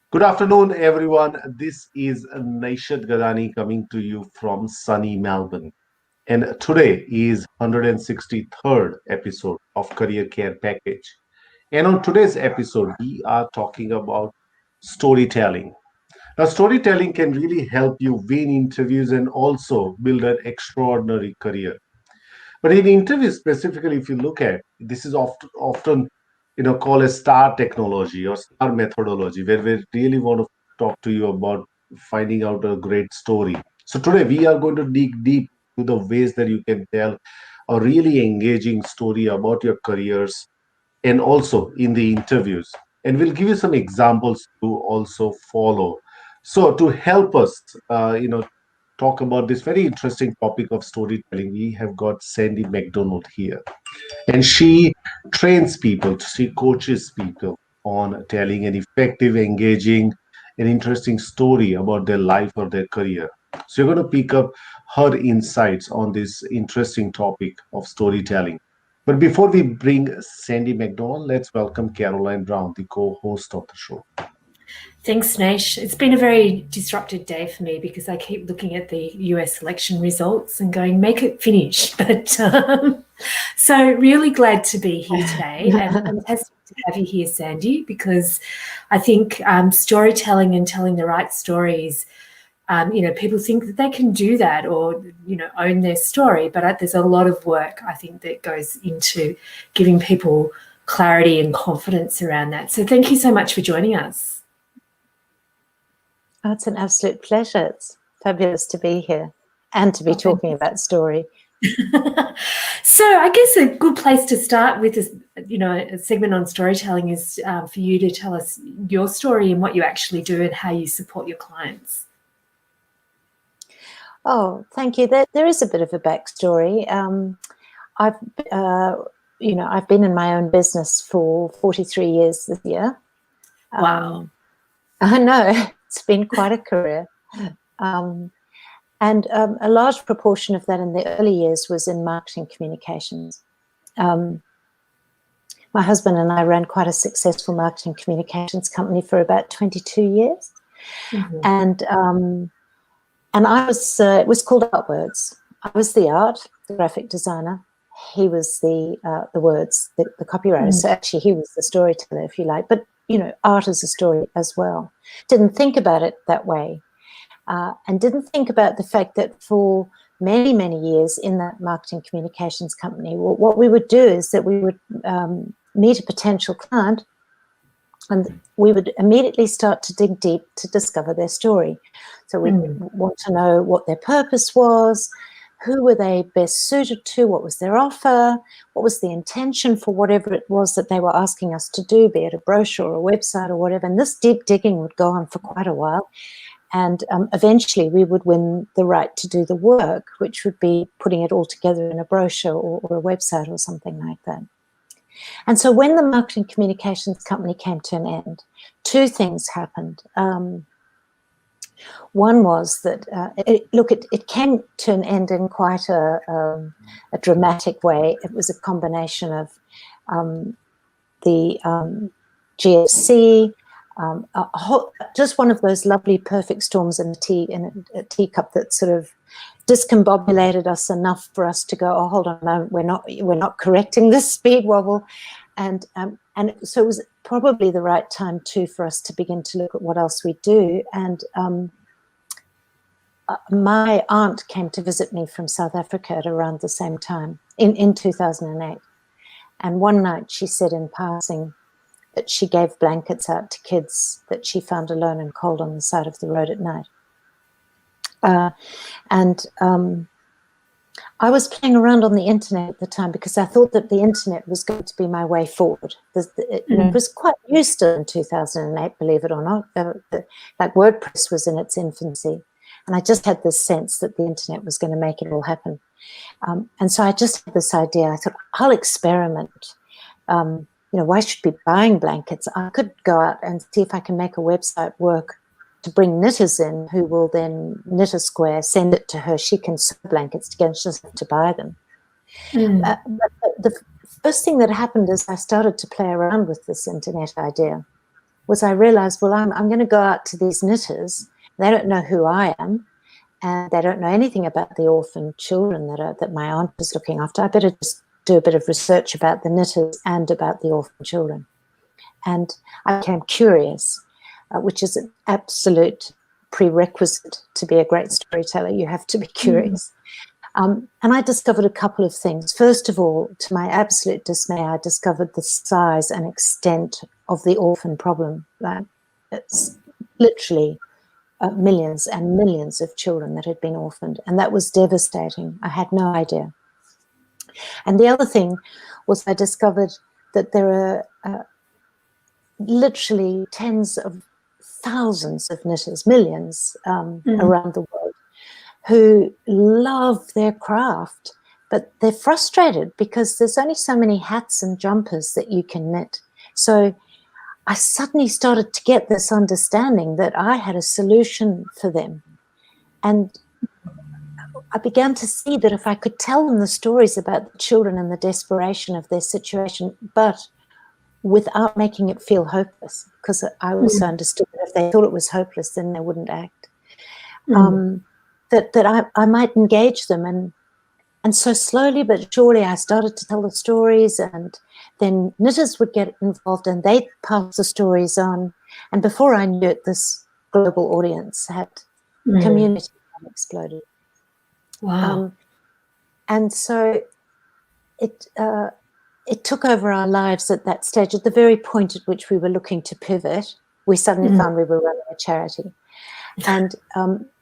Good afternoon, everyone. This is Naishad Gadani coming to you from sunny Melbourne. And today is 163rd episode of Career Care Package. And on today's episode, we are talking about storytelling. Now, storytelling can really help you win interviews and also build an extraordinary career. But in interviews specifically, if you look at this is often called a star technology or star methodology, where we really want to talk to you about finding out a great story. So today we are going to dig deep to the ways that you can tell a really engaging story about your careers and also in the interviews. And we'll give you some examples to also follow. So to help us, talk about this very interesting topic of storytelling, we have got Sandy McDonald here. And she trains people, she coaches people on telling an effective, engaging, and interesting story about their life or their career. So you're going to pick up her insights on this interesting topic of storytelling. But before we bring Sandy McDonald, let's welcome Caroline Brown, the co host of the show. Thanks, Nash. It's been a very disrupted day for me because I keep looking at the US election results and going, make it finish. But so really glad to be here today and fantastic to have you here, Sandy, because I think storytelling and telling the right stories, people think that they can do that or, own their story. But there's a lot of work, I think, that goes into giving people clarity and confidence around that. So thank you so much for joining us. Oh, it's an absolute pleasure. It's fabulous to be here and to be talking about story. So I guess a good place to start with is, a segment on storytelling is for you to tell us your story and what you actually do and how you support your clients. Oh, thank you. There is a bit of a backstory. I've been in my own business for 43 years this year. Wow. I know. It's been quite a career. And a large proportion of that in the early years was in marketing communications. My husband and I ran quite a successful marketing communications company for about 22 years. Mm-hmm. And I was, it was called Artwords. I was the art, the graphic designer. He was the words, the copywriter. Mm-hmm. So actually he was the storyteller, if you like. But art is a story as well. Didn't think about it that way. And didn't think about the fact that for many, many years in that marketing communications company, what we would do is that we would meet a potential client and we would immediately start to dig deep to discover their story. So we want to know what their purpose was, who were they best suited to, what was their offer, what was the intention for whatever it was that they were asking us to do, be it a brochure or a website or whatever. And this deep digging would go on for quite a while. And eventually we would win the right to do the work, which would be putting it all together in a brochure or a website or something like that. And so when the marketing communications company came to an end, two things happened. One was that, it came to an end in quite a dramatic way. It was a combination of the GFC, just one of those lovely perfect storms in a teacup that sort of discombobulated us enough for us to go, oh, hold on a moment, we're not correcting this speed wobble. And so it was probably the right time too for us to begin to look at what else we do. And my aunt came to visit me from South Africa at around the same time in 2008. And one night she said in passing that she gave blankets out to kids that she found alone and cold on the side of the road at night. I was playing around on the internet at the time because I thought that the internet was going to be my way forward. It was quite new still in 2008, believe it or not. Like WordPress was in its infancy. And I just had this sense that the internet was going to make it all happen. And so I just had this idea. I thought, I'll experiment. Why should I be buying blankets? I could go out and see if I can make a website work to bring knitters in who will then knit a square, send it to her. She can sew blankets together. She doesn't have to buy them. But the first thing that happened is I started to play around with this internet idea. was I realized, well, I'm going to go out to these knitters. They don't know who I am, and they don't know anything about the orphan children that my aunt was looking after. I better just do a bit of research about the knitters and about the orphan children. And I became curious, which is an absolute prerequisite to be a great storyteller. You have to be curious. And I discovered a couple of things. First of all, to my absolute dismay, I discovered the size and extent of the orphan problem. It's literally millions and millions of children that had been orphaned, and that was devastating. I had no idea. And the other thing was I discovered that there are literally tens of thousands of knitters, millions around the world, who love their craft, but they're frustrated because there's only so many hats and jumpers that you can knit. So I suddenly started to get this understanding that I had a solution for them. And I began to see that if I could tell them the stories about the children and the desperation of their situation, but without making it feel hopeless, because I also understood that if they thought it was hopeless, then they wouldn't act. That I might engage them. And so slowly but surely I started to tell the stories, and then knitters would get involved and they'd pass the stories on. And before I knew it, this global audience had community had exploded. Wow. And so it took over our lives at that stage. At the very point at which we were looking to pivot, we suddenly found we were running a charity. And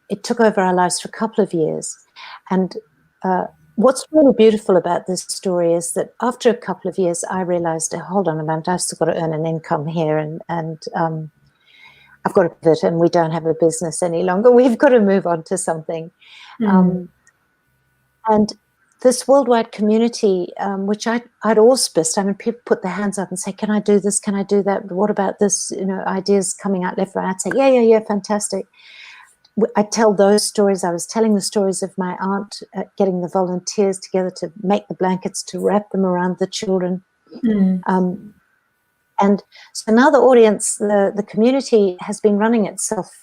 it took over our lives for a couple of years. And what's really beautiful about this story is that after a couple of years, I realized, hold on a moment, I've still got to earn an income here, and I've got to pivot, and we don't have a business any longer. We've got to move on to something. And this worldwide community, which I'd auspiced, I mean, people put their hands up and say, can I do this? Can I do that? What about this? You know, ideas coming out left, right. I'd say, yeah, fantastic. I tell those stories. I was telling the stories of my aunt getting the volunteers together to make the blankets, to wrap them around the children. And so now the audience, the community has been running itself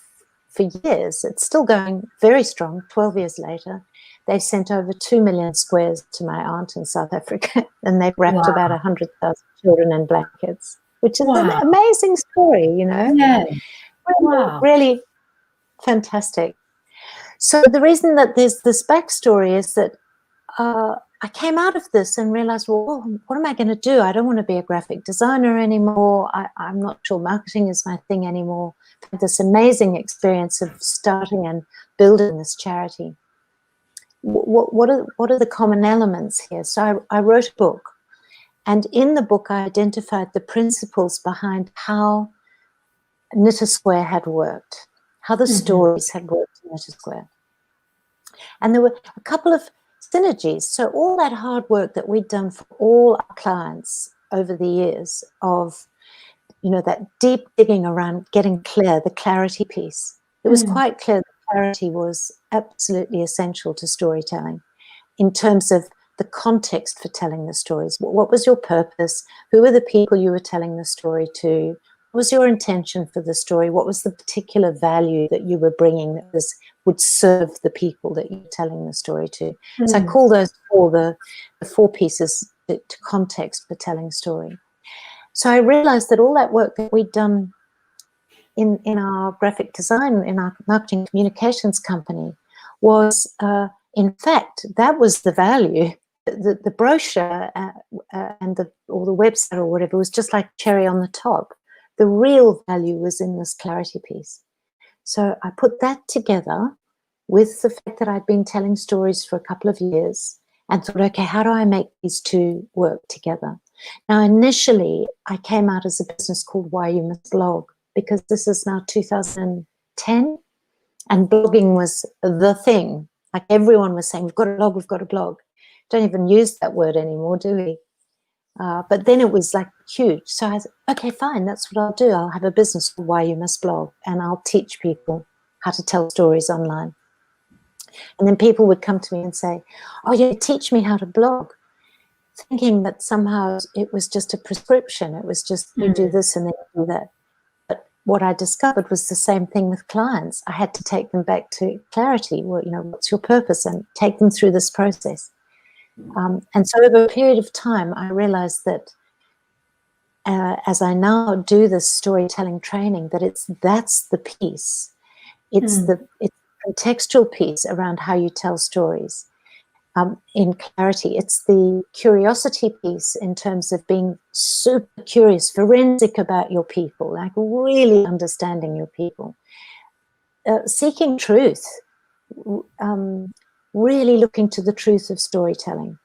for years. It's still going very strong, 12 years later. They've sent over 2 million squares to my aunt in South Africa, and they've wrapped about 100,000 children in blankets, which is an amazing story, you know. Yeah. Really fantastic. So the reason that there's this backstory is that I came out of this and realized, well, what am I going to do? I don't want to be a graphic designer anymore. I'm not sure marketing is my thing anymore. I've had this amazing experience of starting and building this charity. What are the common elements here? So I wrote a book, and in the book I identified the principles behind how Knit A Square had worked, how the stories had worked in Knit A Square. And there were a couple of synergies. So all that hard work that we'd done for all our clients over the years of, you know, that deep digging around getting clear, the clarity piece, it was quite clear that clarity was absolutely essential to storytelling in terms of the context for telling the stories. What was your purpose? Who were the people you were telling the story to? What was your intention for the story? What was the particular value that you were bringing that would serve the people that you're telling the story to? So I call those the four pieces to context for telling story. So I realized that all that work that we'd done in our graphic design, in our marketing communications company, was, in fact, that was the value. The brochure and the website or whatever was just like cherry on the top. The real value was in this clarity piece. So I put that together with the fact that I'd been telling stories for a couple of years and thought, okay, how do I make these two work together? Now, initially, I came out as a business called Why You Must Blog, because this is now 2010, and blogging was the thing. Like everyone was saying, we've got a blog, we've got a blog. Don't even use that word anymore, do we? But then it was like huge. So I said, okay, fine, that's what I'll do. I'll have a business called Why You Must Blog, and I'll teach people how to tell stories online. And then people would come to me and say, oh, yeah, teach me how to blog, thinking that somehow it was just a prescription. It was just you do this and then you do that. But what I discovered was the same thing with clients. I had to take them back to clarity. Well, what's your purpose, and take them through this process. And so over a period of time, I realized that as I now do this storytelling training, that that's the piece. It's the contextual piece around how you tell stories. In clarity, it's the curiosity piece in terms of being super curious, forensic about your people, like really understanding your people, seeking truth, really looking to the truth of storytelling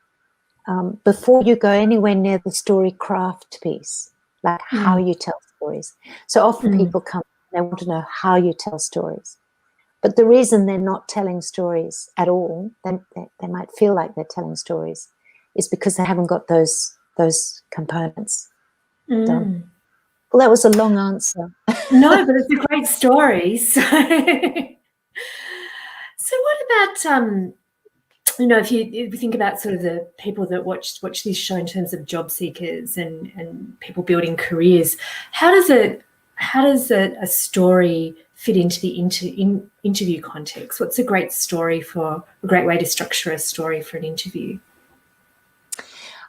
before you go anywhere near the story craft piece, like how you tell stories. So often people come, they want to know how you tell stories. But the reason they're not telling stories at all, they might feel like they're telling stories, is because they haven't got those components done. Well, that was a long answer. No, but it's a great story. So, what about if you think about sort of the people that watch this show in terms of job seekers and people building careers, how does a story fit into the interview context? What's a great way to structure a story for an interview?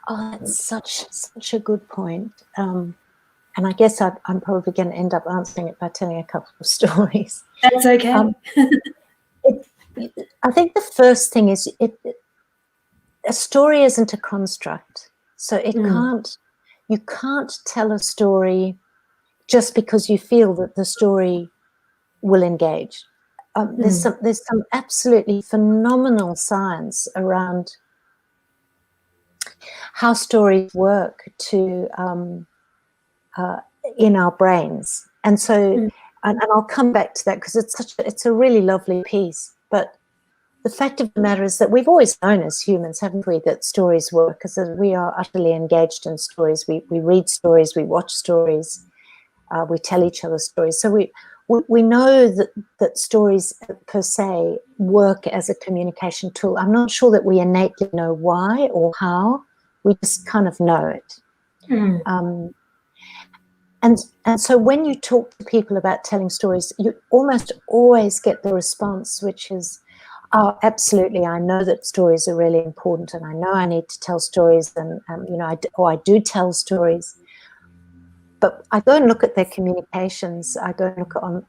Oh, that's such a good point. And I guess I'm probably going to end up answering it by telling a couple of stories. That's okay. I think the first thing is a story isn't a construct. So you can't tell a story just because you feel that the story will engage. There's some absolutely phenomenal science around how stories work in our brains, and so and I'll come back to that because it's a really lovely piece. But the fact of the matter is that we've always known as humans, haven't we, that stories work, because we are utterly engaged in stories. We read stories, we watch stories, we tell each other stories. So we know that stories per se work as a communication tool. I'm not sure that we innately know why or how. We just kind of know it. And so when you talk to people about telling stories, you almost always get the response, which is, oh, absolutely, I know that stories are really important, and I know I need to tell stories, and I do tell stories. But I go and look at their communications. I go and look on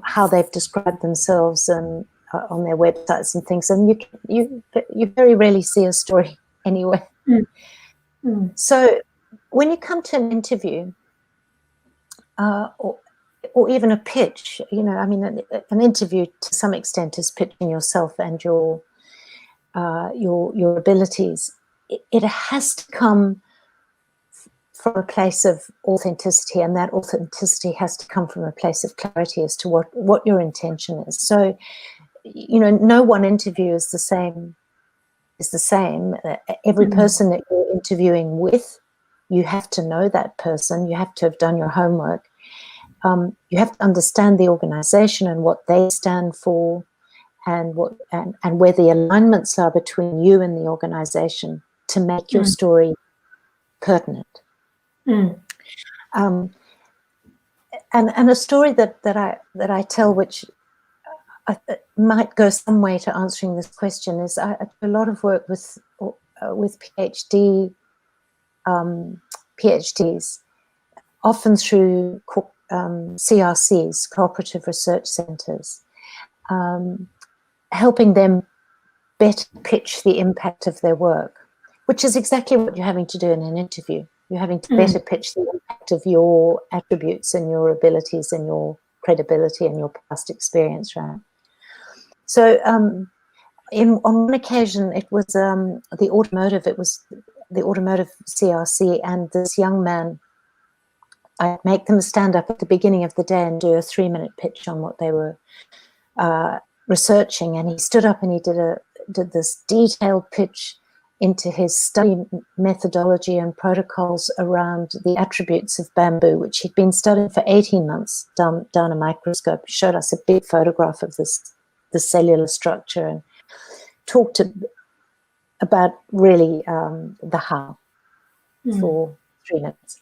how they've described themselves and on their websites and things, and you very rarely see a story anywhere. So when you come to an interview, or even a pitch, an interview to some extent is pitching yourself and your abilities. It has to come from a place of authenticity, and that authenticity has to come from a place of clarity as to what your intention is. So, no one interview is the same. Every person that you're interviewing with, you have to know that person. You have to have done your homework. You have to understand the organization and what they stand for, and where the alignments are between you and the organization to make your story pertinent. And a story that I tell, which might go some way to answering this question, is I do a lot of work with PhDs, often through CRCs, cooperative research centres, helping them better pitch the impact of their work, which is exactly what you're having to do in an interview. You're having to better pitch the impact of your attributes and your abilities and your credibility and your past experience, right? So on one occasion, it was the automotive CRC, and this young man, I'd make them stand up at the beginning of the day and do a 3-minute pitch on what they were researching, and he stood up and he did this detailed pitch into his study methodology and protocols around the attributes of bamboo, which he'd been studying for 18 months down a microscope. He showed us a big photograph of the cellular structure and talked about really the how for 3 minutes.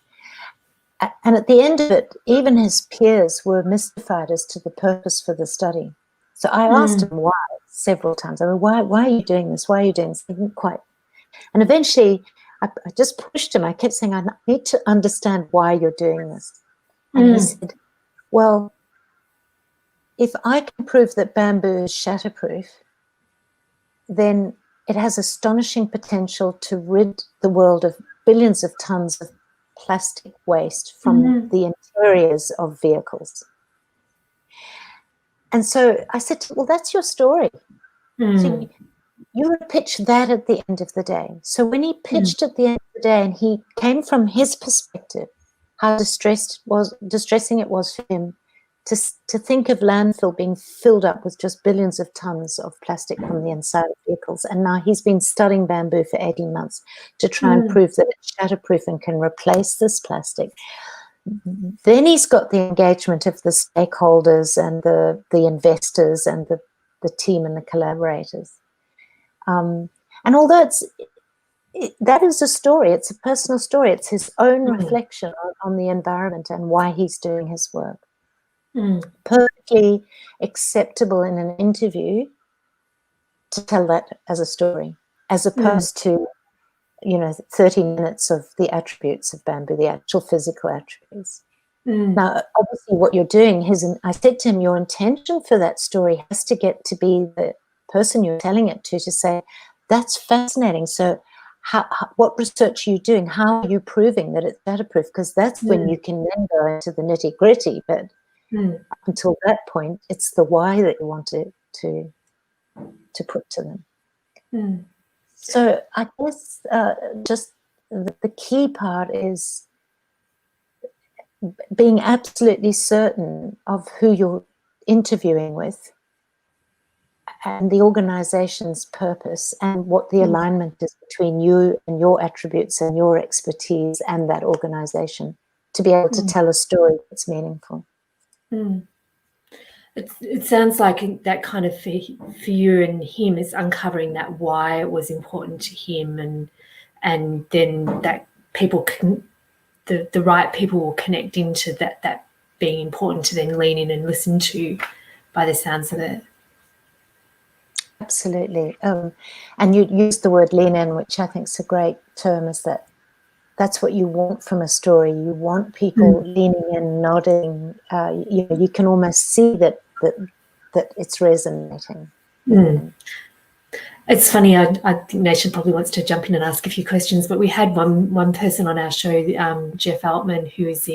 And at the end of it, even his peers were mystified as to the purpose for the study. So I asked him why several times. I mean, why are you doing this? Why are you doing this? He didn't quite. And eventually, I just pushed him. I kept saying, I need to understand why you're doing this. And he said, well, if I can prove that bamboo is shatterproof, then it has astonishing potential to rid the world of billions of tons of plastic waste from the interiors of vehicles. And so I said, well, that's your story. So you would pitch that at the end of the day. So when he pitched at the end of the day, and he came from his perspective, how distressing it was for him to think of landfill being filled up with just billions of tons of plastic from the inside of vehicles. And now he's been studying bamboo for 18 months to try and prove that it's shatterproof and can replace this plastic. Then he's got the engagement of the stakeholders and the investors and the team and the collaborators. And although that is a story, it's a personal story, it's his own reflection on the environment and why he's doing his work. Perfectly acceptable in an interview to tell that as a story, as opposed to 30 minutes of the attributes of bamboo, the actual physical attributes. Now, obviously, what you're doing I said to him, your intention for that story has to get to be the person you're telling it to say, that's fascinating. So what research are you doing? How are you proving that it's shatterproof? Because that's when you can then go into the nitty gritty. But up until that point, it's the why that you want to put to them. So I guess just the key part is being absolutely certain of who you're interviewing with and the organization's purpose and what the alignment is between you and your attributes and your expertise and that organization to be able to tell a story that's meaningful. It sounds like that kind of for you and him is uncovering that why it was important to him, and then that people can the right people will connect into that being important to then lean in and listen to, by the sounds of it. Absolutely. And you used the word lean in, which I think is a great term, is that's what you want from a story. You want people leaning in, nodding. You can almost see that it's resonating. It's funny. I think Nation probably wants to jump in and ask a few questions, but we had one person on our show, Jeff Altman, who is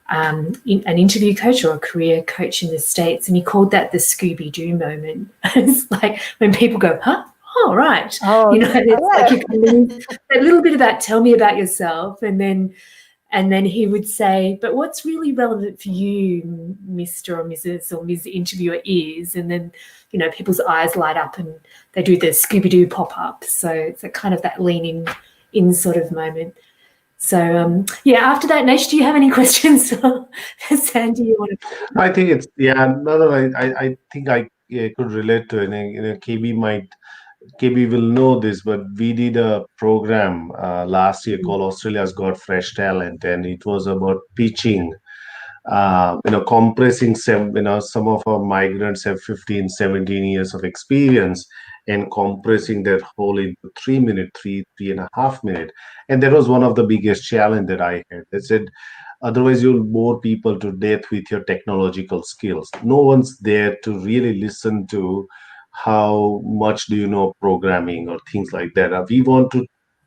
an interview coach or a career coach in the States, and he called that the Scooby-Doo moment. It's like when people go, huh? Oh, right. Like you can lose a little bit about tell me about yourself, and then he would say, but what's really relevant for you, Mr. or Mrs. or Ms. Interviewer is, and then, people's eyes light up and they do the Scooby-Doo pop-up. So it's a kind of that leaning in sort of moment. So, after that, Nesh, do you have any questions? Sandy, you want to? I think it's, I think I could relate to it. KB will know this, but we did a program last year called Australia's Got Fresh Talent, and it was about pitching, compressing some of our migrants have 15, 17 years of experience, and compressing that whole into 3 minutes, three and a half minutes. And that was one of the biggest challenge that I had. They said, otherwise you'll bore people to death with your technological skills. No one's there to really listen to how much do you know programming or things like that. We want to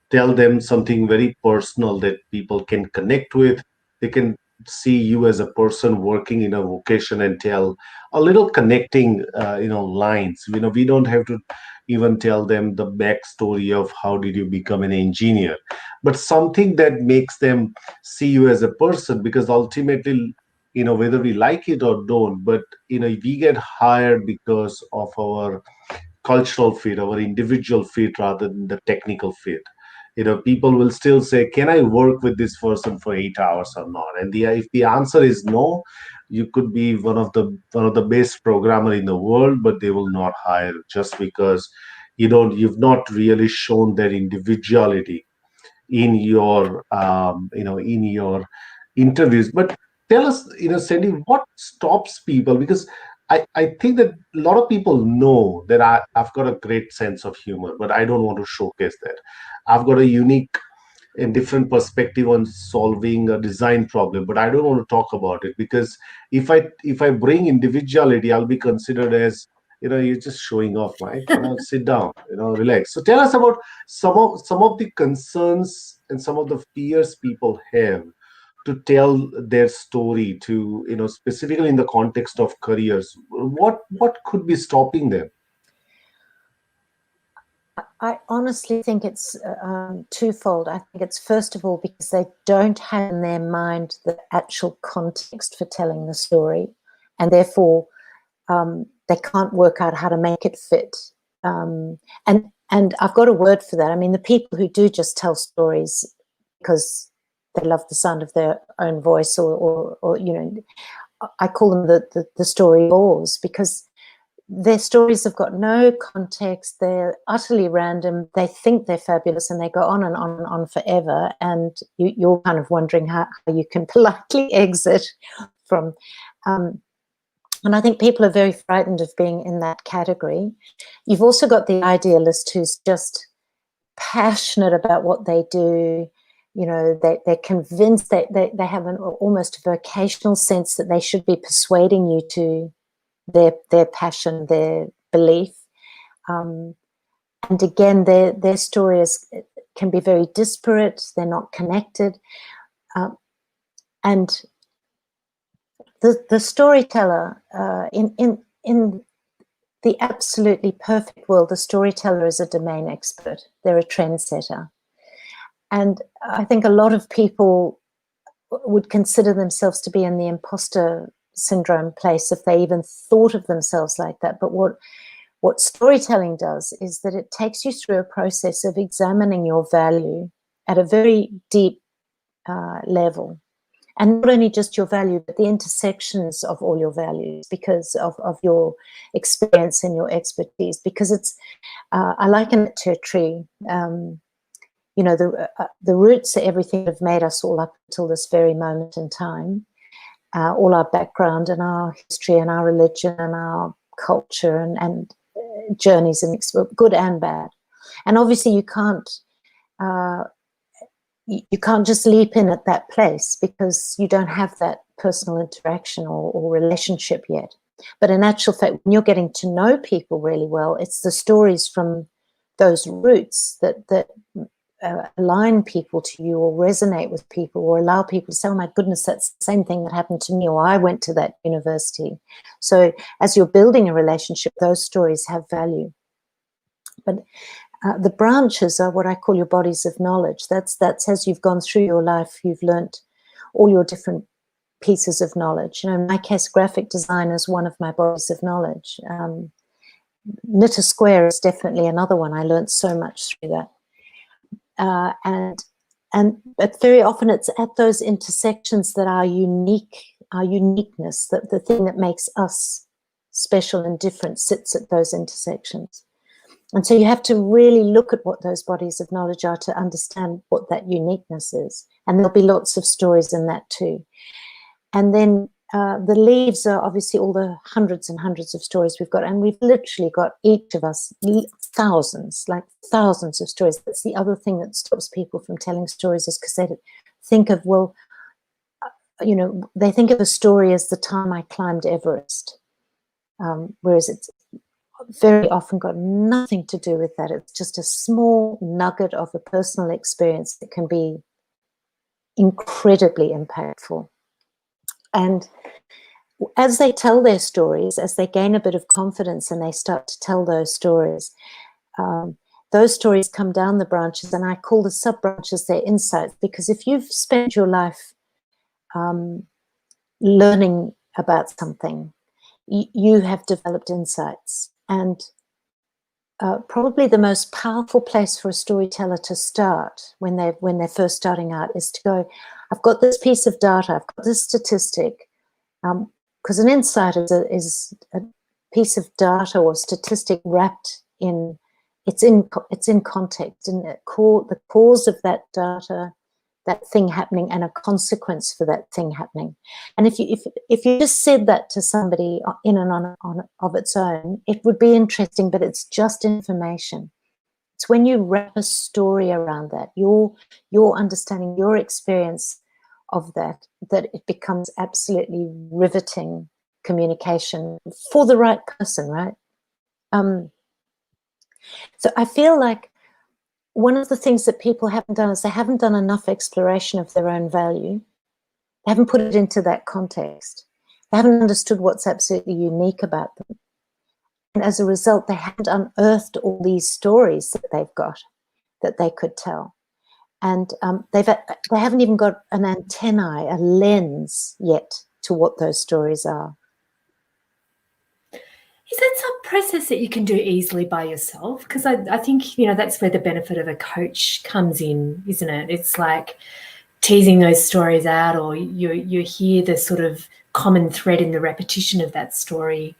tell them something very personal that people can connect with. They can see you as a person working in a vocation and tell a little connecting lines. We don't have to even tell them the backstory of how did you become an engineer, but something that makes them see you as a person, because ultimately, whether we like it or don't, but we get hired because of our cultural fit, our individual fit, rather than the technical fit. People will still say, can I work with this person for 8 hours or not? And if the answer is no, you could be one of the best programmer in the world, but they will not hire just because you've not really shown that individuality in your interviews. But tell us, Sandy, what stops people? Because I think that a lot of people know that I've got a great sense of humor, but I don't want to showcase that. I've got a unique and different perspective on solving a design problem, but I don't want to talk about it because if I bring individuality, I'll be considered as, you're just showing off, Mike. Sit down, relax. So tell us about some of the concerns and some of the fears people have to tell their story, to specifically in the context of careers. What could be stopping them? I honestly think it's twofold. I think it's, first of all, because they don't have in their mind the actual context for telling the story, and therefore they can't work out how to make it fit. And I've got a word for that. I mean, the people who do just tell stories because they love the sound of their own voice, or I call them the story bores, because their stories have got no context. They're utterly random. They think they're fabulous, and they go on and on and on forever. And you're kind of wondering how you can politely exit from. And I think people are very frightened of being in that category. You've also got the idealist who's just passionate about what they do. They're convinced that they have an almost vocational sense that they should be persuading you to their passion, their belief. And again, their stories can be very disparate. They're not connected. And the storyteller, in the absolutely perfect world, the storyteller is a domain expert. They're a trendsetter. And I think a lot of people would consider themselves to be in the imposter syndrome place if they even thought of themselves like that. But what storytelling does is that it takes you through a process of examining your value at a very deep level. And not only just your value, but the intersections of all your values, because of your experience and your expertise. Because it's, I liken it to a tree. The roots are everything that have made us all up until this very moment in time. All our background and our history and our religion and our culture and journeys, and good and bad. And obviously you can't just leap in at that place because you don't have that personal interaction or relationship yet. But in actual fact, when you're getting to know people really well, it's the stories from those roots that align people to you, or resonate with people, or allow people to say, oh my goodness, that's the same thing that happened to me, or I went to that university. So as you're building a relationship, those stories have value. But the branches are what I call your bodies of knowledge. That's as you've gone through your life, you've learnt all your different pieces of knowledge. In my case, graphic design is one of my bodies of knowledge. Knit a square is definitely another one. I learnt so much through that. But very often it's at those intersections that our uniqueness, that the thing that makes us special and different, sits at those intersections. And so you have to really look at what those bodies of knowledge are to understand what that uniqueness is. And there'll be lots of stories in that too. And then the leaves are obviously all the hundreds and hundreds of stories we've got. And we've literally got, each of us, thousands of stories. That's the other thing that stops people from telling stories, is because they think of, they think of a story as the time I climbed Everest. Whereas it's very often got nothing to do with that. It's just a small nugget of a personal experience that can be incredibly impactful. And as they tell their stories, as they gain a bit of confidence and they start to tell those stories come down the branches, and I call the sub-branches their insights, because if you've spent your life learning about something, you have developed insights. And probably the most powerful place for a storyteller to start when they're first starting out is to go, I've got this piece of data, I've got this statistic, because an insight is a piece of data or statistic wrapped in, it's in context, in the cause of that data, that thing happening and a consequence for that thing happening. And if you just said that to somebody in and on of its own, it would be interesting, but it's just information. It's when you wrap a story around that, your understanding, your experience of that it becomes absolutely riveting communication for the right person, right? So I feel like one of the things that people haven't done is they haven't done enough exploration of their own value. They haven't put it into that context. They haven't understood what's absolutely unique about them. And as a result, they haven't unearthed all these stories that they've got that they could tell. And they haven't even got an antennae, a lens yet to what those stories are. Is that some process that you can do easily by yourself? Because I think, that's where the benefit of a coach comes in, isn't it? It's like teasing those stories out, or you hear the sort of common thread in the repetition of that story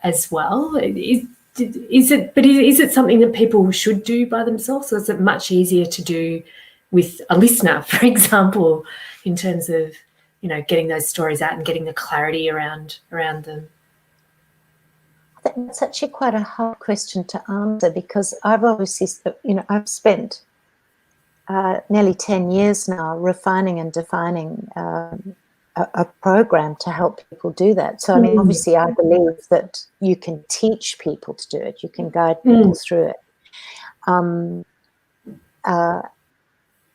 as well. Is it something that people should do by themselves, or is it much easier to do with a listener, for example, in terms of, getting those stories out and getting the clarity around them? That's actually quite a hard question to answer, because I've obviously, I've spent nearly 10 years now refining and defining a program to help people do that. So, I mean, obviously, I believe that you can teach people to do it. You can guide people through it.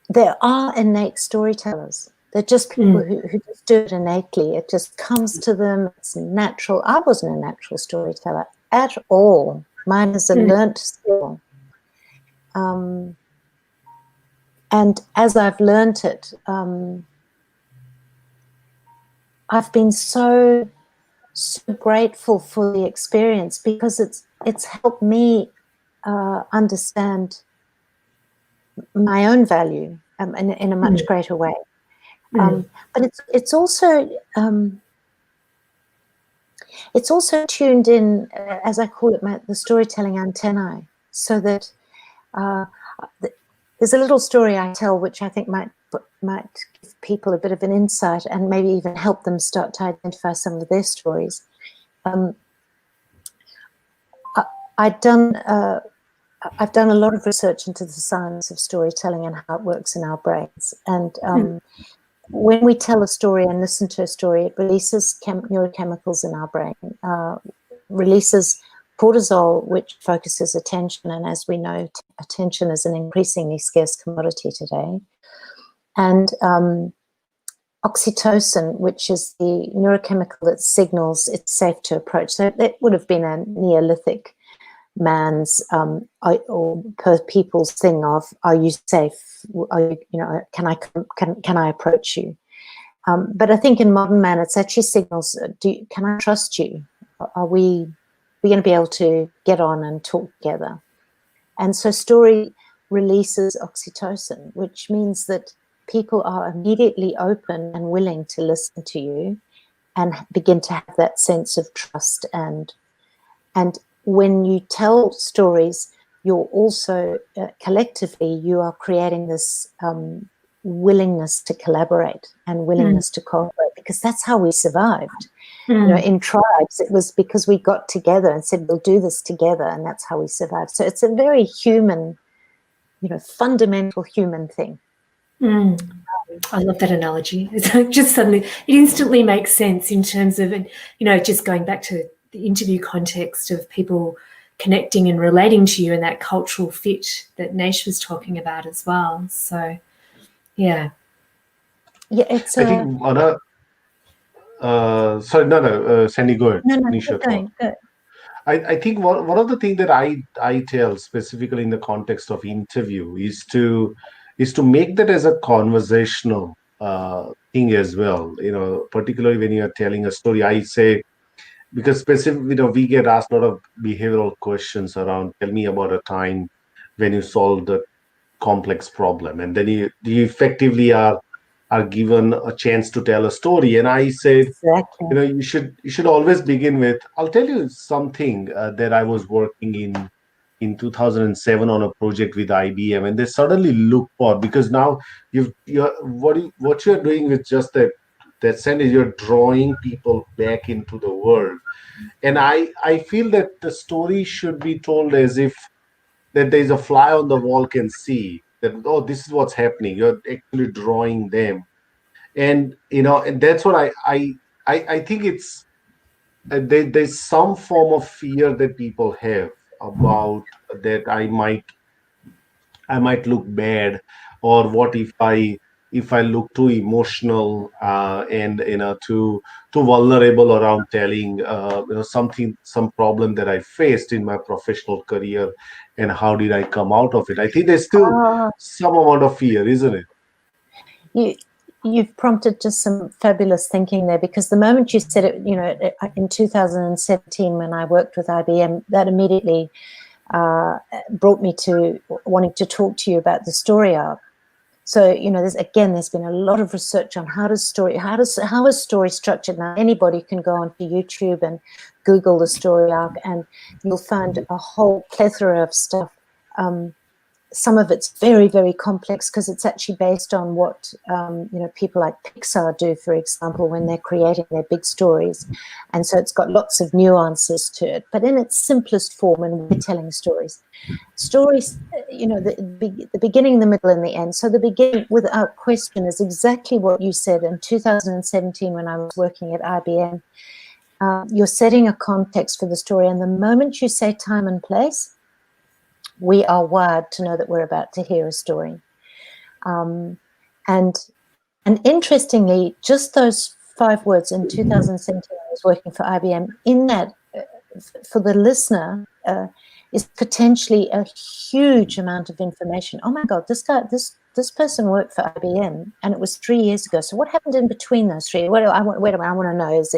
There are innate storytellers. They're just people who just do it innately. It just comes to them. It's natural. I wasn't a natural storyteller at all. Mine is a learnt skill. And as I've learnt it, I've been so grateful for the experience, because it's helped me understand my own value in a much greater way. But it's also tuned in, as I call it, the storytelling antennae, so that there's a little story I tell which I think might give people a bit of an insight and maybe even help them start to identify some of their stories. I've done a lot of research into the science of storytelling and how it works in our brains. And when we tell a story and listen to a story, it releases neurochemicals in our brain, releases cortisol, which focuses attention. And as we know, attention is an increasingly scarce commodity today. And oxytocin, which is the neurochemical that signals it's safe to approach. So that would have been a Neolithic man's or people's thing of, are you safe? Are you, can I approach you? But I think in modern man, it's actually signals, can I trust you? Are we going to be able to get on and talk together? And so story releases oxytocin, which means that people are immediately open and willing to listen to you and begin to have that sense of trust. And when you tell stories, you're also collectively, you are creating this willingness to collaborate and willingness to cooperate, because that's how we survived. In tribes, it was because we got together and said, we'll do this together, and that's how we survived. So it's a very human, fundamental human thing. I love that analogy. It's just suddenly, it instantly makes sense in terms of, just going back to the interview context of people connecting and relating to you, and that cultural fit that Naish was talking about as well. So, yeah. Yeah, it's I think Sandy, go ahead. No, Nisha, go. I think one of the things that I tell specifically in the context of interview is to make that as a conversational thing as well. Particularly when you are telling a story, I say, because specifically, we get asked a lot of behavioral questions around, tell me about a time when you solved a complex problem, and then you effectively are given a chance to tell a story. And I said, exactly. you should always begin with, I'll tell you something that I was working in in 2007 on a project with IBM, and they suddenly look for, because now what you're doing with just that sentence, you're drawing people back into the world. And I feel that the story should be told as if that there's a fly on the wall can see that, oh, this is what's happening. You're actually drawing them, and and that's what I think it's there's some form of fear that people have about that I might look bad, or what if I look too emotional, and too vulnerable around telling some problem that I faced in my professional career, and how did I come out of it. I think there's still Ah, some amount of fear, isn't it? you you've prompted just some fabulous thinking there, because the moment you said it, in 2017 when I worked with IBM, that immediately brought me to wanting to talk to you about the story arc. So there's been a lot of research on how is story structured. Now anybody can go onto YouTube and Google the story arc, and you'll find a whole plethora of stuff. Some of it's very, very complex because it's actually based on what people like Pixar do, for example, when they're creating their big stories, and so it's got lots of nuances to it. But in its simplest form, and we're telling stories, the beginning, the middle, and the end. So the beginning, without question, is exactly what you said in 2017 when I was working at IBM. You're setting a context for the story, and the moment you say time and place, we are wired to know that we're about to hear a story. And interestingly, just those 5 words in 2017, I was working for IBM, in that, for the listener, is potentially a huge amount of information. Oh my God, this person worked for IBM, and it was 3 years ago. So what happened in between those 3? I want to know, has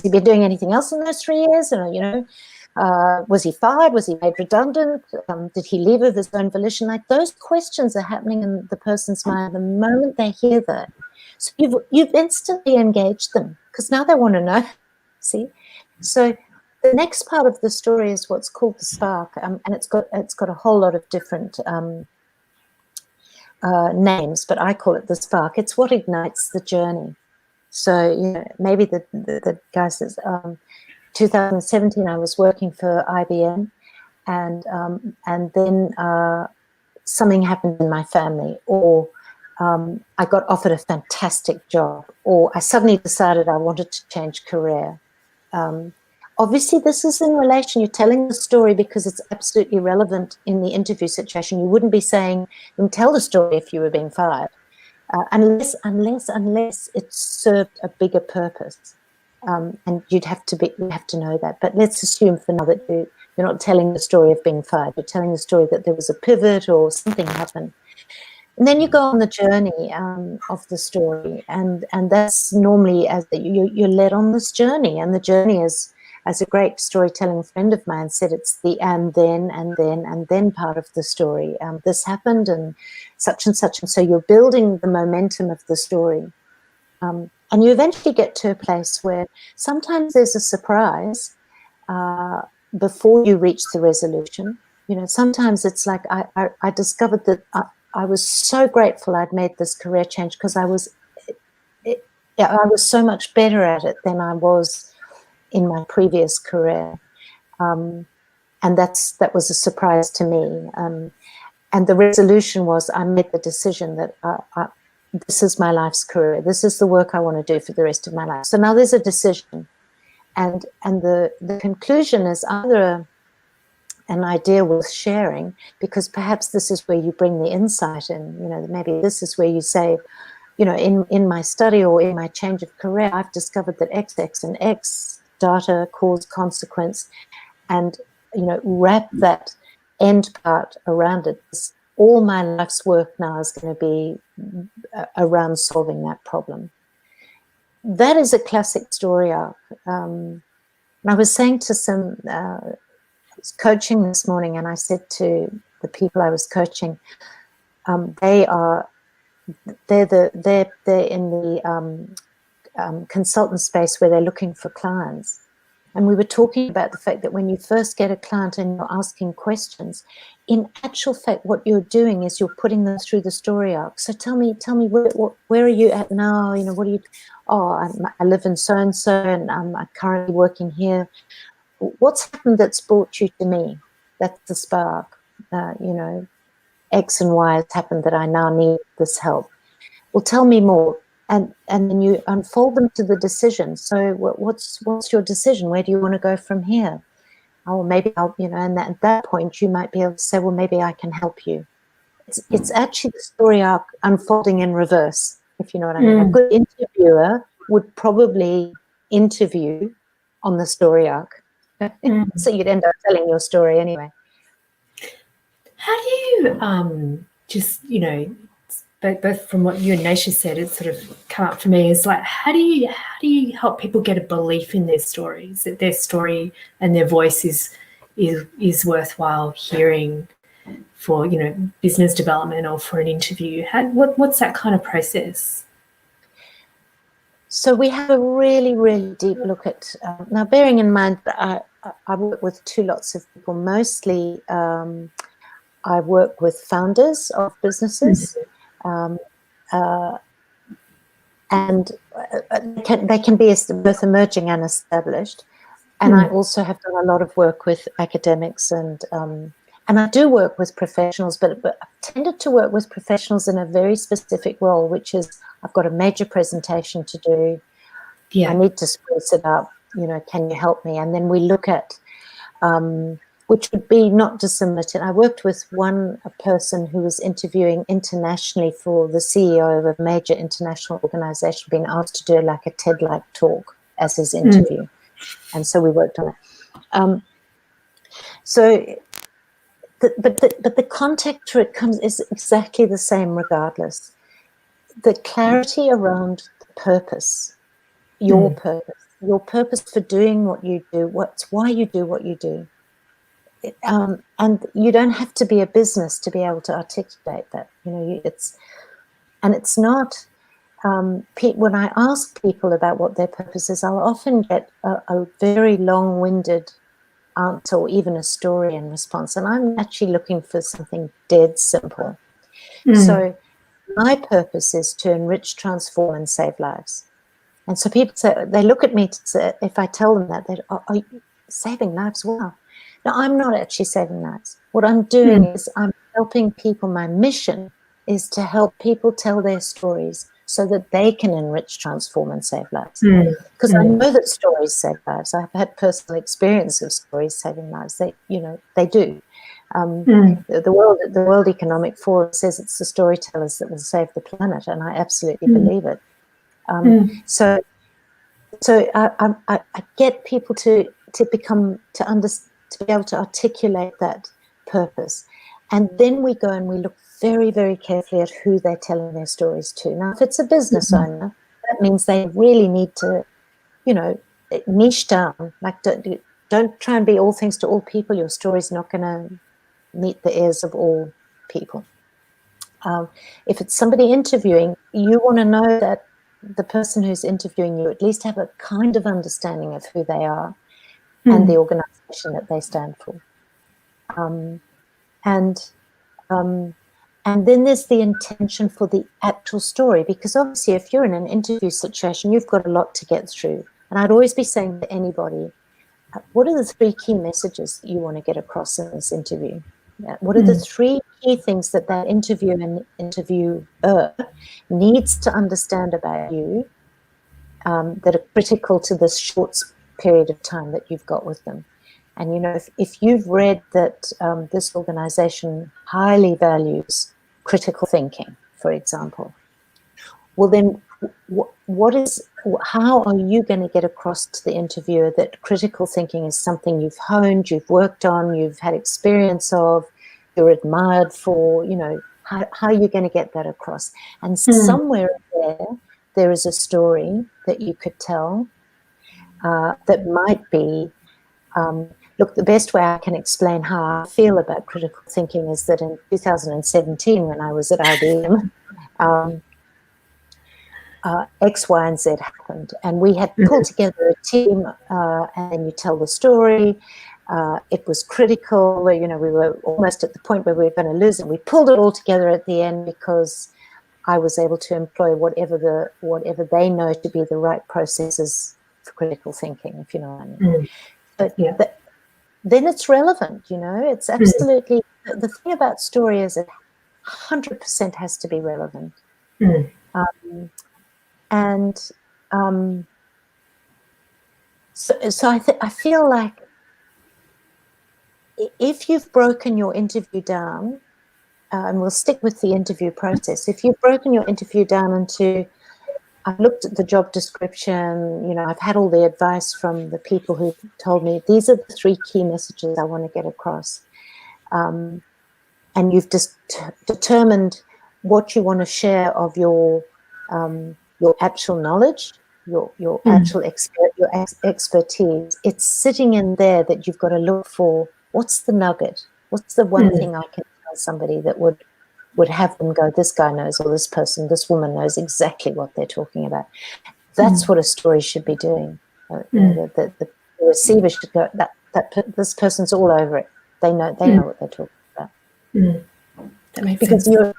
he been doing anything else in those 3 years? And was he fired? Was he made redundant? Did he leave of his own volition? Like, those questions are happening in the person's mind the moment they hear that. So you've instantly engaged them, because now they want to know. See, so the next part of the story is what's called the spark, and it's got a whole lot of different names, but I call it the spark. It's what ignites the journey. So maybe the guy says, 2017, I was working for IBM, and then something happened in my family, or I got offered a fantastic job, or I suddenly decided I wanted to change career. Obviously, this is in relation. You're telling the story because it's absolutely relevant in the interview situation. You wouldn't be saying, "You can tell the story if you were being fired," unless it served a bigger purpose. And you have to know that. But let's assume for now that you're not telling the story of being fired. You're telling the story that there was a pivot or something happened. And then you go on the journey of the story, and that's normally as you're led on this journey. And the journey is, as a great storytelling friend of mine said, it's the and then part of the story. This happened and such, and so you're building the momentum of the story. And you eventually get to a place where sometimes there's a surprise before you reach the resolution. Sometimes it's like I discovered that I was so grateful I'd made this career change, because I was so much better at it than I was in my previous career. And that was a surprise to me. And the resolution was, I made the decision that this is my life's career. This is the work I want to do for the rest of my life. So now there's a decision. And the conclusion is either an idea worth sharing, because perhaps this is where you bring the insight in. Maybe this is where you say, in my study or in my change of career, I've discovered that X, and X, data, cause, consequence, and, wrap that end part around it. All my life's work now is going to be around solving that problem. That is a classic story arc. And I was saying to I was coaching this morning, and I said to the people I was coaching, they're in the consultant space where they're looking for clients. And we were talking about the fact that when you first get a client and you're asking questions, in actual fact, what you're doing is you're putting them through the story arc. So tell me, where are you at now? You know, what are you? Oh, I live in so and so, and I'm currently working here. What's happened that's brought you to me? That's the spark. You know, X and Y has happened that I now need this help. Well, tell me more. And then you unfold them to the decision. So what's your decision? Where do you want to go from here? Oh, maybe I'll, you know, and at that point you might be able to say, well, maybe I can help you. It's actually the story arc unfolding in reverse, if you know what I mean. A good interviewer would probably interview on the story arc. So you'd end up telling your story anyway. How do you just, you know, both from what you and Naisha said, it's sort of come up for me is like, how do you help people get a belief in their stories, that their story and their voice is worthwhile hearing for, you know, business development or for an interview? What's that kind of process? So we have a really, really deep look at, now bearing in mind that I work with two lots of people. Mostly I work with founders of businesses, and they can be both emerging and established. And I also have done a lot of work with academics, and I do work with professionals, but I've tended to work with professionals in a very specific role, which is I've got a major presentation to do. Yeah. I need to spruce it up. You know, can you help me? And then we look at which would be not dissimilar to, I worked with a person who was interviewing internationally for the CEO of a major international organization, being asked to do like a TED-like talk as his interview. And so we worked on it. But the context to it is exactly the same regardless. The clarity around the purpose, your purpose for doing what you do, why you do what you do. And you don't have to be a business to be able to articulate that. You know, it's not. When I ask people about what their purpose is, I'll often get a very long-winded answer or even a story in response, and I'm actually looking for something dead simple. So my purpose is to enrich, transform, and save lives. And so people say, they look at me to say, if I tell them that, are you saving lives? Wow. Now, I'm not actually saving lives. What I'm doing is I'm helping people. My mission is to help people tell their stories so that they can enrich, transform, and save lives. Because I know that stories save lives. I've had personal experience of stories saving lives. They do. The World Economic Forum says it's the storytellers that will save the planet, and I absolutely believe it. So I get people to be able to articulate that purpose, and then we go and we look very, very carefully at who they're telling their stories to. Now, if it's a business owner, that means they really need to, you know, niche down. Like, don't try and be all things to all people. Your story's not going to meet the ears of all people. If it's somebody interviewing, you want to know that the person who's interviewing you at least have a kind of understanding of who they are and the organization that they stand for. And then there's the intention for the actual story, because obviously if you're in an interview situation, you've got a lot to get through. And I'd always be saying to anybody, what are the 3 key messages that you want to get across in this interview? What are the 3 key things that interviewer and interviewer needs to understand about you that are critical to this short period of time that you've got with them? And, you know, if you've read that this organization highly values critical thinking, for example, well, then how are you going to get across to the interviewer that critical thinking is something you've honed, you've worked on, you've had experience of, you're admired for, you know, how are you going to get that across? And somewhere there is a story that you could tell that might be, look, the best way I can explain how I feel about critical thinking is that in 2017, when I was at IBM, X, Y, and Z happened, and we had pulled together a team, and then you tell the story. It was critical. You know, we were almost at the point where we were going to lose, and we pulled it all together at the end because I was able to employ whatever they know to be the right processes for critical thinking, if you know what I mean. But then it's relevant, you know. It's absolutely the thing about story is it 100% has to be relevant. So I feel like if you've broken your interview down, and we'll stick with the interview process, if you've broken your interview down into, I've looked at the job description, you know, I've had all the advice from the people who told me these are the 3 key messages I want to get across, and you've just determined what you want to share of your actual knowledge, your actual expertise. It's sitting in there that you've got to look for. What's the nugget? What's the one thing I can tell somebody that would have them go, this guy knows, or this person, this woman knows exactly what they're talking about. That's what a story should be doing. The receiver should go, this person's all over it. They know what they're talking about. That makes because sense. Your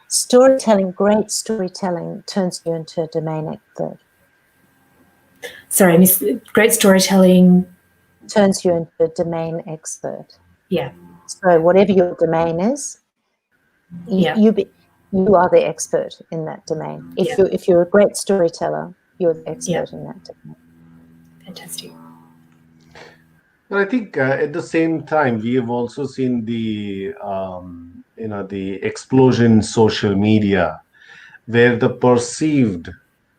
storytelling, great storytelling, turns you into a domain expert. Sorry, Miss. Great storytelling turns you into a domain expert. Yeah. So whatever your domain is, you are the expert in that domain. If you're a great storyteller, you're the expert in that domain. Fantastic. But I think at the same time, we have also seen the the explosion in social media, where the perceived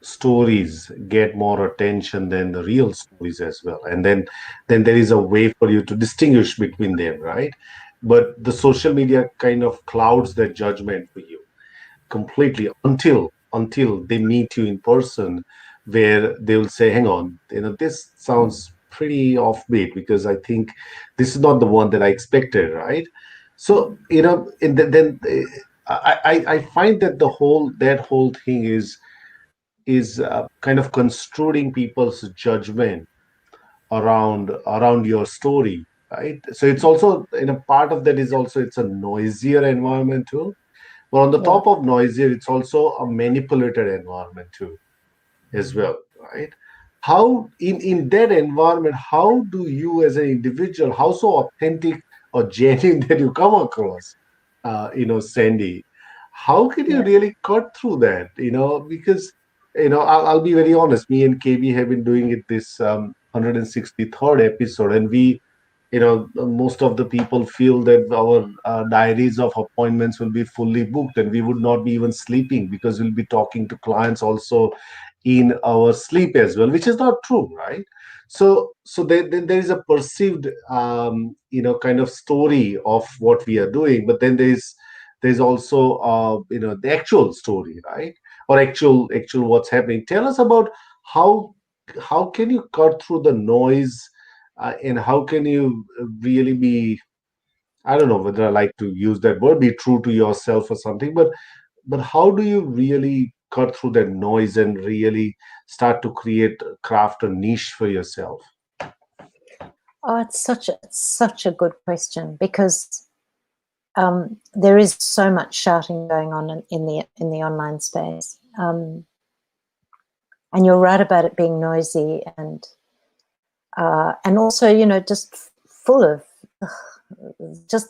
stories get more attention than the real stories as well, and then there is a way for you to distinguish between them, right? But the social media kind of clouds that judgment for you completely until they meet you in person, where they will say, hang on, this sounds pretty offbeat, because I think this is not the one that I expected, right? So then I find that that whole thing is kind of construing people's judgment around your story, right? So it's also, part of that is also, it's a noisier environment too. But on the top of noisier, it's also a manipulated environment too, as well, right? How in that environment, how do you as an individual, how so authentic or genuine that you come across, Sandy? How can you really cut through that? Because I'll be very honest. Me and KB have been doing it this 163rd episode, and we, most of the people feel that our diaries of appointments will be fully booked, and we would not be even sleeping, because we'll be talking to clients also in our sleep as well, which is not true, right? So there is a perceived kind of story of what we are doing, but then there's also the actual story, right? Or actual what's happening. Tell us about how can you cut through the noise, and how can you really be, I don't know whether I like to use that word, be true to yourself or something, but how do you really cut through that noise and really start to craft a niche for yourself? Oh, it's such a good question, because there is so much shouting going on in the online space, and you're right about it being noisy, and also just full of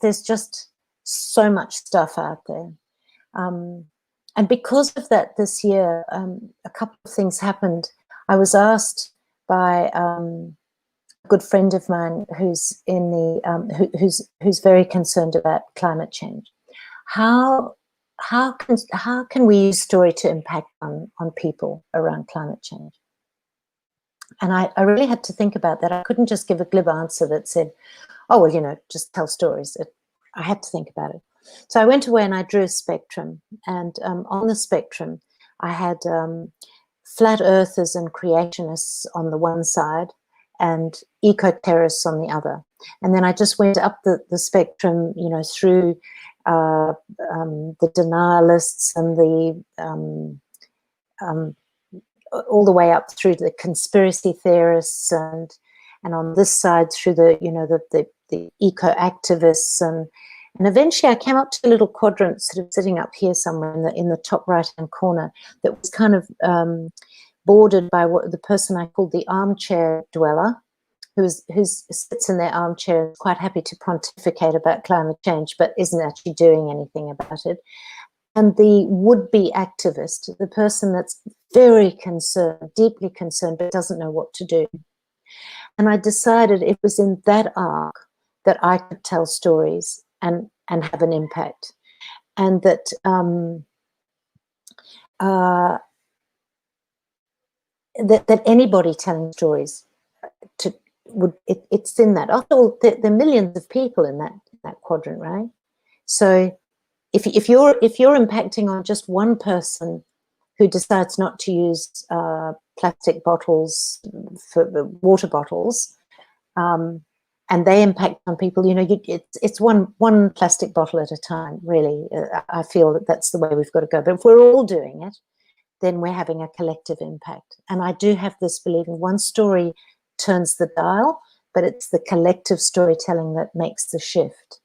there's just so much stuff out there. And because of that, this year, a couple of things happened. I was asked by a good friend of mine who's in the who's very concerned about climate change. How can we use story to impact on people around climate change? And I really had to think about that. I couldn't just give a glib answer that said, oh, well, just tell stories. I had to think about it. So I went away and I drew a spectrum. And on the spectrum, I had flat earthers and creationists on the one side and eco-terrorists on the other. And then I just went up the spectrum, through the denialists and all the way up through the conspiracy theorists, and on this side through the, you know, the eco activists, and eventually I came up to a little quadrant sort of sitting up here somewhere in the top right hand corner that was kind of bordered by what the person I called the armchair dweller, who sits in their armchair and is quite happy to pontificate about climate change but isn't actually doing anything about it, and the would-be activist, the person that's very concerned, deeply concerned, but doesn't know what to do. And I decided it was in that arc that I could tell stories and have an impact, and that that anybody telling stories it's in that. After all, there are millions of people in that quadrant, right? So if you're impacting on just one person who decides not to use plastic bottles for water bottles, and they impact on people, you know, it's one plastic bottle at a time, really. I feel that that's the way we've got to go. But if we're all doing it, then we're having a collective impact. And I do have this belief in one story turns the dial, but it's the collective storytelling that makes the shift.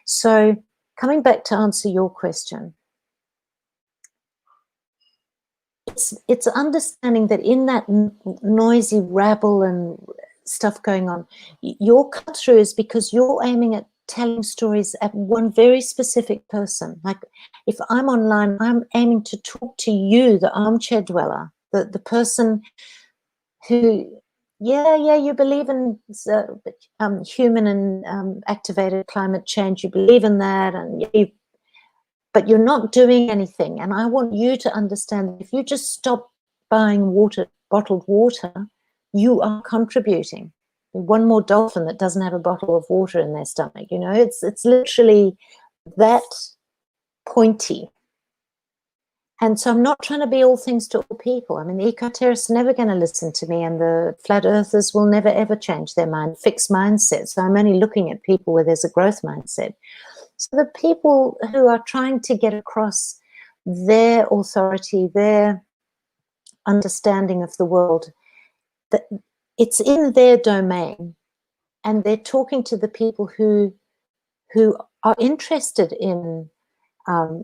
So coming back to answer your question, it's understanding that in that noisy rabble and stuff going on, your cut through is because you're aiming at telling stories at one very specific person. Like if I'm online, I'm aiming to talk to you, the armchair dweller, the person who, you believe in human and activated climate change, you believe in that, and but you're not doing anything. And I want you to understand that if you just stop buying bottled water, you are contributing. One more dolphin that doesn't have a bottle of water in their stomach, you know, it's literally that pointy. And so I'm not trying to be all things to all people. I mean, the eco-terrorists are never going to listen to me, and the flat earthers will never, ever change their mind, fixed mindset. So I'm only looking at people where there's a growth mindset. So the people who are trying to get across their authority, their understanding of the world, that it's in their domain, and they're talking to the people who are interested in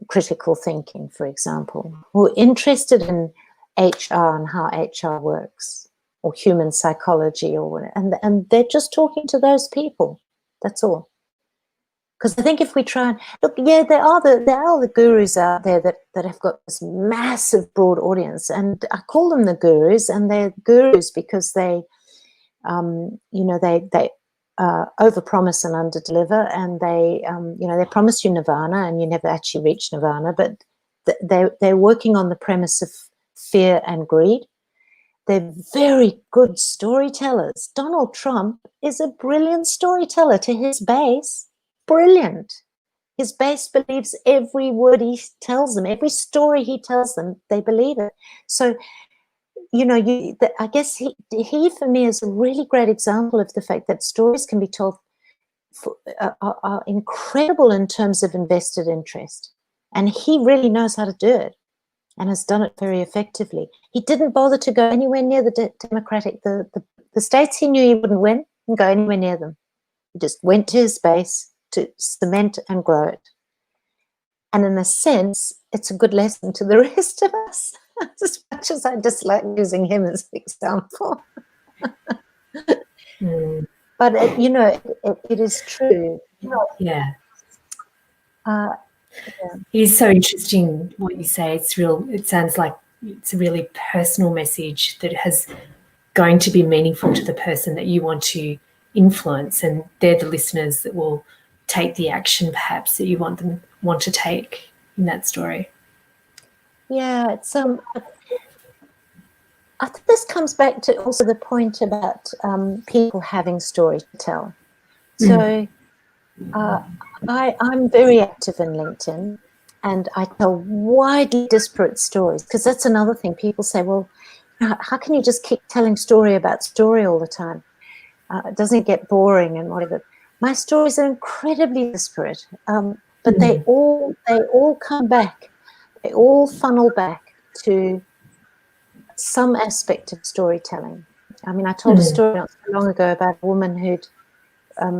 critical thinking, for example, who are interested in HR and how HR works, or human psychology, or whatever, and they're just talking to those people. That's all. Because I think if we try and look, yeah, there are the gurus out there that have got this massive, broad audience, and I call them the gurus, and they're gurus because they, they overpromise and underdeliver, and they, they promise you nirvana, and you never actually reach nirvana. But they're working on the premise of fear and greed. They're very good storytellers. Donald Trump is a brilliant storyteller to his base. Brilliant. His base believes every word he tells them, every story he tells them, they believe it. So, I guess he for me is a really great example of the fact that stories can be told are incredible in terms of invested interest. And he really knows how to do it and has done it very effectively. He didn't bother to go anywhere near the Democratic, the states he knew he wouldn't win, and go anywhere near them. He just went to his base to cement and grow it. And in a sense, it's a good lesson to the rest of us, as much as I dislike using him as an example. But, it is true. Yeah. It is so interesting what you say. It sounds like it's a really personal message that has going to be meaningful to the person that you want to influence, and they're the listeners that will take the action perhaps that you want to take in that story. Yeah, it's I think this comes back to also the point about people having story to tell. So I'm very active in LinkedIn, and I tell widely disparate stories, because that's another thing. People say, well, how can you just keep telling story about story all the time? Doesn't it get boring and whatever? My stories are incredibly disparate, but they all come back. They all funnel back to some aspect of storytelling. I mean, I told a story not so long ago about a woman who'd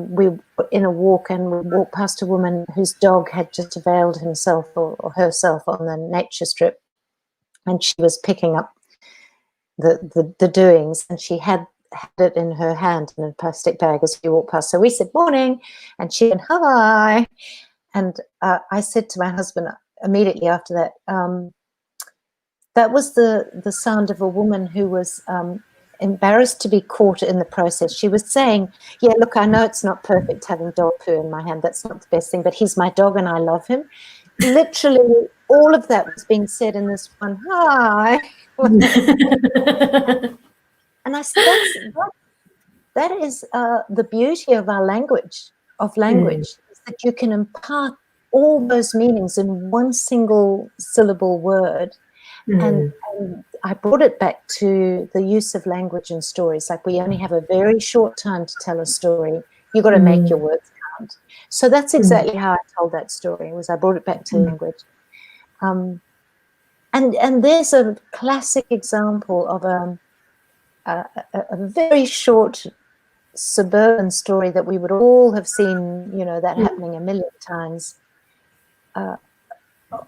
we were in a walk, and we walked past a woman whose dog had just availed himself or herself on the nature strip, and she was picking up the doings, and she had it in her hand in a plastic bag as we walked past. So we said morning, and she went hi, and I said to my husband immediately after that, that was the sound of a woman who was embarrassed to be caught in the process. She was saying, yeah, look, I know it's not perfect having dog poo in my hand. That's not the best thing, but he's my dog and I love him. Literally all of that was being said in this one, hi. And I said, that is the beauty of our language, is that you can impart all those meanings in one single syllable word. And I brought it back to the use of language in stories. Like, we only have a very short time to tell a story. You've got to make your words count. So that's exactly how I told that story, was I brought it back to language. And there's a classic example of a very short suburban story that we would all have seen, you know, that happening a million times,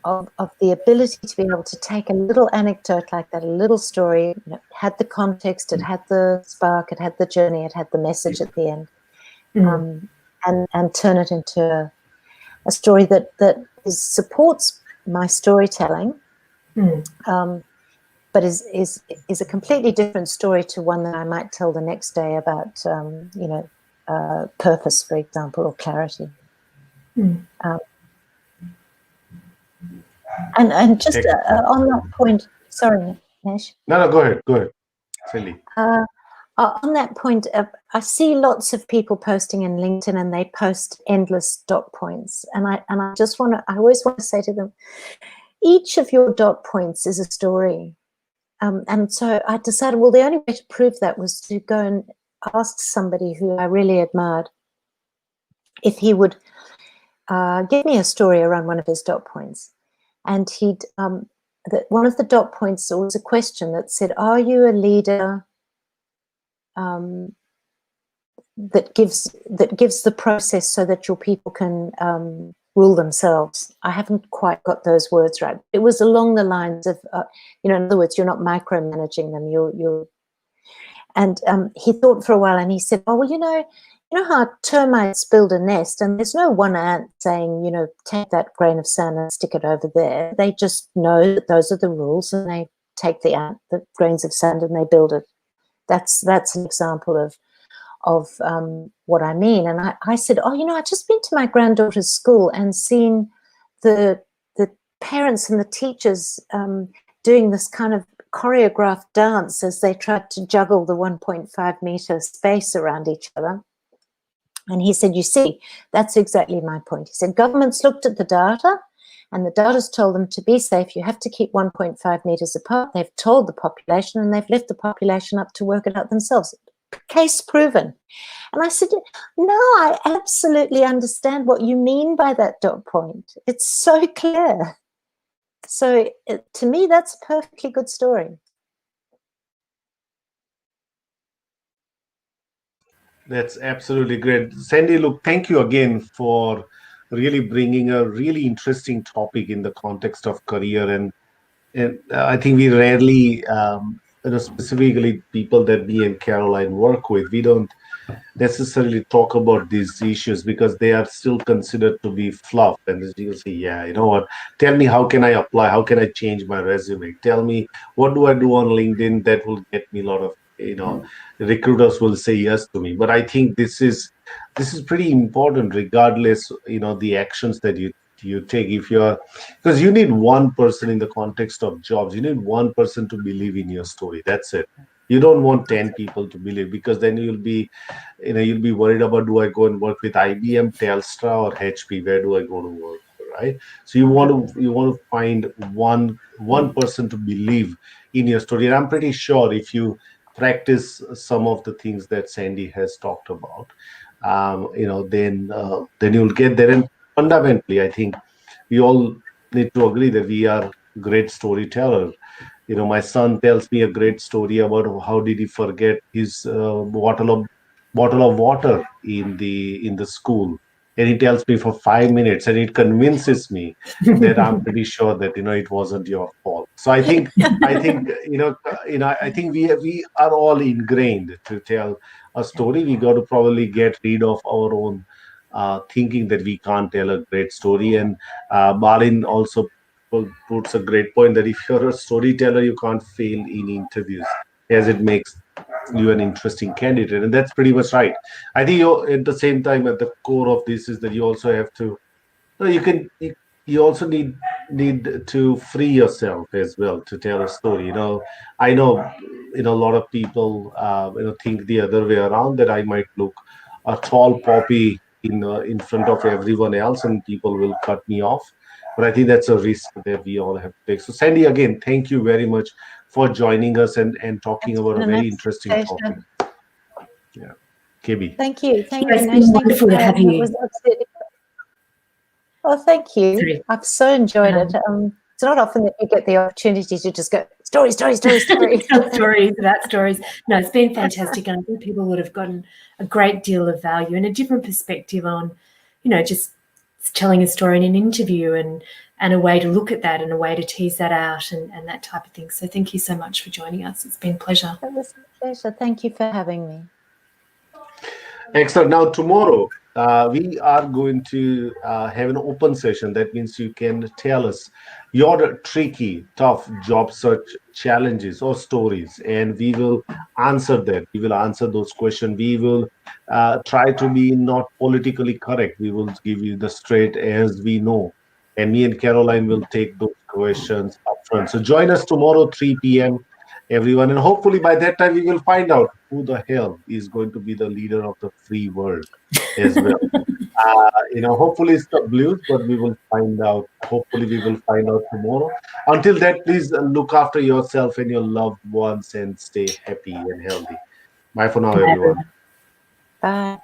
of the ability to be able to take a little anecdote like that, a little story, you know, it had the context, it had the spark, it had the journey, it had the message at the end, and turn it into a story that supports my storytelling, but is a completely different story to one that I might tell the next day about, you know, purpose, for example, or clarity. And just on that point, sorry, Nash. No, go ahead, Cindy. On that point, I see lots of people posting in LinkedIn, and they post endless dot points, and I always want to say to them, each of your dot points is a story. And so I decided, well, the only way to prove that was to go and ask somebody who I really admired if he would give me a story around one of his dot points. And he'd one of the dot points was a question that said, are you a leader that gives the process so that your people can rule themselves? I haven't quite got those words right. It was along the lines of, you know, in other words, you're not micromanaging them. You're. And he thought for a while, and he said, oh, well, you know how termites build a nest, and there's no one ant saying, you know, take that grain of sand and stick it over there. They just know that those are the rules, and they take the grains of sand, and they build it. That's an example of what I mean. And I said, oh, you know, I've just been to my granddaughter's school and seen the parents and the teachers doing this kind of choreographed dance as they tried to juggle the 1.5 meter space around each other. And he said, you see, that's exactly my point. He said, governments looked at the data, and the data's told them to be safe. You have to keep 1.5 meters apart. They've told the population, and they've left the population up to work it out themselves. Case proven. And I said, no, I absolutely understand what you mean by that dot point. It's so clear. So to me, that's a perfectly good story. That's absolutely great. Sandy, look, thank you again for really bringing a really interesting topic in the context of career. And I think we rarely, specifically people that me and Caroline work with, we don't necessarily talk about these issues because they are still considered to be fluff. And you say, yeah, you know what, tell me, how can I apply? How can I change my resume? Tell me, what do I do on LinkedIn that will get me a lot of, you know, recruiters will say yes to me. But I think this is pretty important, regardless, you know, the actions that you take. If you're, because you need one person in the context of jobs, you need one person to believe in your story. That's it. You don't want 10 people to believe, because then you'll be worried about, do I go and work with IBM, Telstra, or HP? Where do I go to work? Right? So you want to find one person to believe in your story. And I'm pretty sure if you practice some of the things that Sandy has talked about, you know, then you'll get there. And fundamentally, I think we all need to agree that we are great storytellers. My son tells me a great story about how did he forget his bottle of water in the school, and he tells me for 5 minutes, and it convinces me that I'm pretty sure that it wasn't your fault. So I think I think we are all ingrained to tell a story. We got to probably get rid of our own thinking that we can't tell a great story. And Balin also puts a great point that if you're a storyteller, you can't fail in interviews, as it makes you an interesting candidate. And that's pretty much right. I think you at the same time, at the core of this is that you also have to, you also need to free yourself as well to tell a story. I know, a lot of people, think the other way around, that I might look a tall poppy in front of everyone else, and people will cut me off. But I think that's a risk that we all have to take. So, Sandy, again, thank you very much for joining us and talking It's about been a an very absolute interesting topic. pleasure. Yeah, KB. Thank you. Thank Yeah, you, it's Nash. been Thank you wonderful for to have having me. It you. was absolutely. Oh, thank you. Sorry. I've so enjoyed it. It's not often that you get the opportunity to just go story, story, story, story. Tell stories about stories. No, it's been fantastic, and I think people would have gotten a great deal of value and a different perspective on, just telling a story in an interview, and a way to look at that, and a way to tease that out, and that type of thing. So thank you so much for joining us. It's been a pleasure. It was a pleasure. Thank you for having me. Excellent. Now, tomorrow, we are going to have an open session. That means you can tell us your tricky, tough job search challenges or stories, and we will answer that. We will answer those questions. We will try to be not politically correct. We will give you the straight as we know. And me and Caroline will take those questions up front. So join us tomorrow, 3 p.m., everyone. And hopefully by that time, we will find out who the hell is going to be the leader of the free world as well. Hopefully it's the Blues, but we will find out. Hopefully, we will find out tomorrow. Until that, please look after yourself and your loved ones and stay happy and healthy. Bye for now, everyone. Bye.